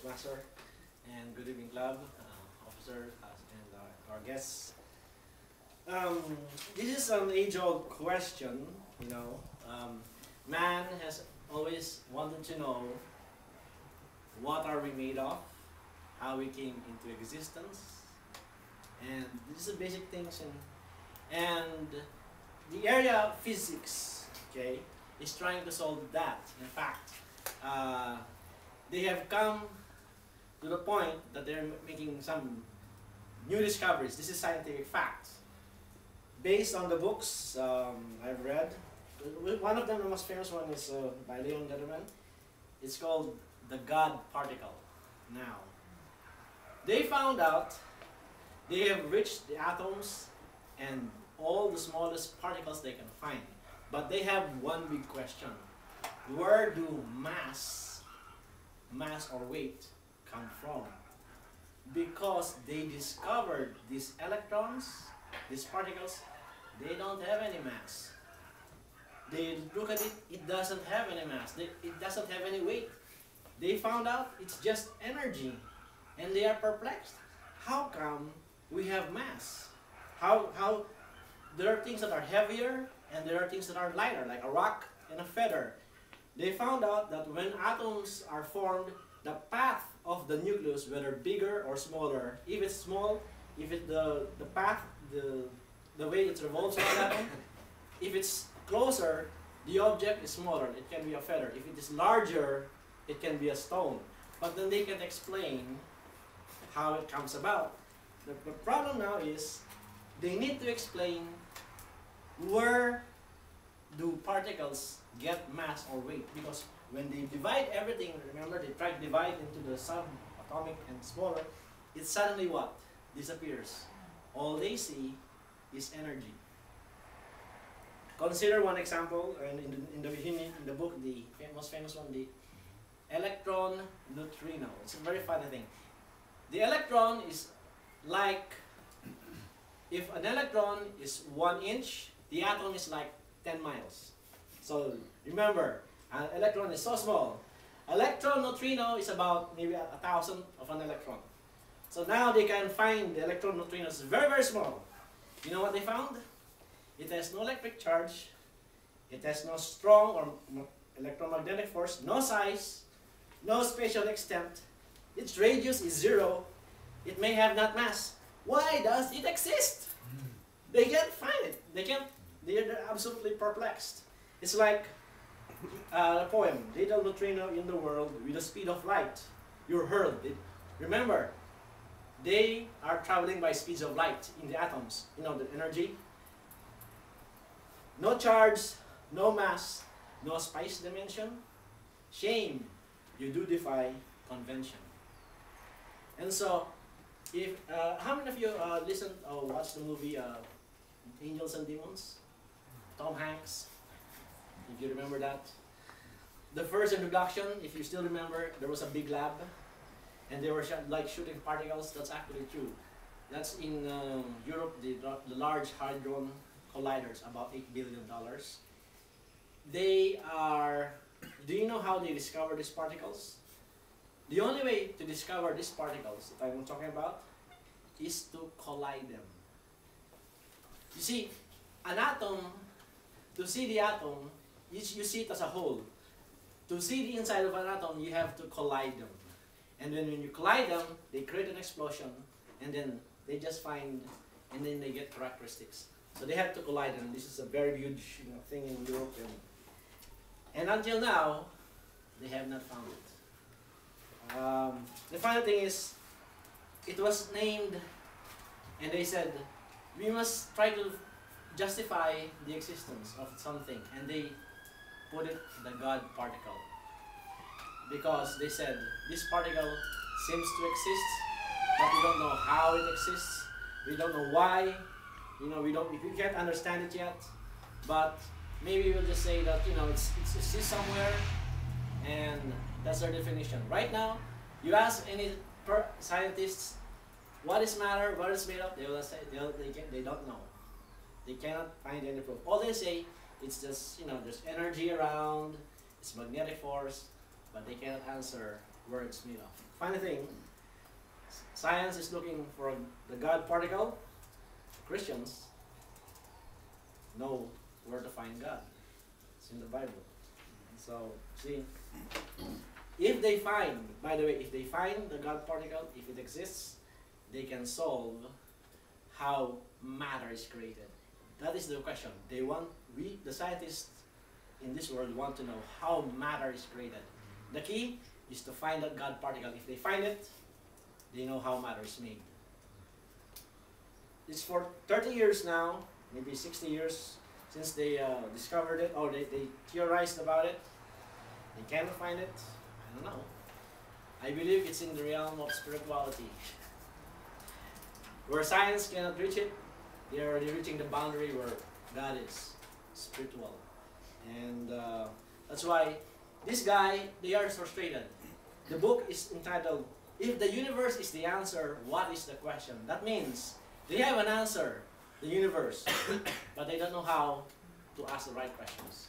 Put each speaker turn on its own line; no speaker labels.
Toastmaster, and good evening, club, officer, and our guests. This is an age-old question, you know. Man has always wanted to know what are we made of, how we came into existence, and these are basic things. And the area of physics, okay, is trying to solve that. In fact, they have come to the point that they're making some new discoveries. This is scientific fact. Based on the books I've read, one of them, the most famous one, is by Leon Letterman. It's called the God particle. Now, they found out they have reached the atoms and all the smallest particles they can find. But they have one big question. Where do mass or weight come from? Because they discovered these electrons, these particles, they don't have any mass. They look at it, it doesn't have any mass. It doesn't have any weight. They found out it's just energy. And they are perplexed. How come we have mass? How there are things that are heavier and there are things that are lighter, like a rock and a feather. They found out that when atoms are formed, the path of the nucleus, whether bigger or smaller, if it's small, if it, the path, the way it revolves around the atom, if it's closer, the object is smaller, it can be a feather. If it is larger, it can be a stone. But then they can explain how it comes about. The problem now is they need to explain where do particles get mass or weight, because when they divide everything, remember they try to divide into the subatomic and smaller, it suddenly what? Disappears. All they see is energy. Consider one example, and in the book, the most famous one, the electron neutrino. It's a very funny thing. The electron is like, if an electron is 1 inch, the atom is like 10 miles. So remember, an electron is so small. Electron neutrino is about maybe 1,000 of an electron. So now they can find the electron neutrino is very, very small. You know what they found? It has no electric charge, it has no strong or electromagnetic force, no size, no spatial extent, its radius is 0, it may have not mass. Why does it exist? They can't find it. They're absolutely perplexed. It's like a poem, little neutrino in the world with the speed of light. You're hurled. Remember, they are traveling by speeds of light in the atoms, you know, the energy. No charge, no mass, no space dimension. Shame, you do defy convention. And so, if how many of you listened or watched the movie Angels and Demons? Tom Hanks, if you remember that. The first introduction, if you still remember, there was a big lab, and they were like shooting particles. That's actually true. That's in Europe, the Large Hadron Colliders, about $8 billion. They are, do you know how they discover these particles? The only way to discover these particles that I'm talking about is to collide them. You see, an atom, to see the atom, you see it as a whole. To see the inside of an atom, you have to collide them. And then when you collide them, they create an explosion, and then they just find, and then they get characteristics. So they have to collide them. This is a very huge thing in Europe. And until now, they have not found it. The final thing is, it was named, and they said, we must try to justify the existence of something, and they put it the God particle. Because they said, this particle seems to exist, but we don't know how it exists, we don't know why, you know, we can't understand it yet, but maybe we'll just say that, you know, it exists somewhere, and that's their definition. Right now, you ask any scientists, what is matter, what is made of, they will say they don't know. They cannot find any proof. All they say, it's just, you know, there's energy around, it's magnetic force, but they cannot answer where it's made of. Funny thing, science is looking for the God particle. Christians know where to find God. It's in the Bible. So, see, if they find, by the way, if they find the God particle, if it exists, they can solve how matter is created. That is the question. The scientists in this world want to know how matter is created. The key is to find that God particle. If they find it, they know how matter is made. It's for 30 years now, maybe 60 years since they discovered it, or they theorized about it. They cannot find it. I don't know. I believe it's in the realm of spirituality. Where science cannot reach it, they are already reaching the boundary where God is spiritual. And that's why this guy, they are frustrated. The book is entitled, If the Universe is the Answer, What is the Question? That means they have an answer, the universe, but they don't know how to ask the right questions.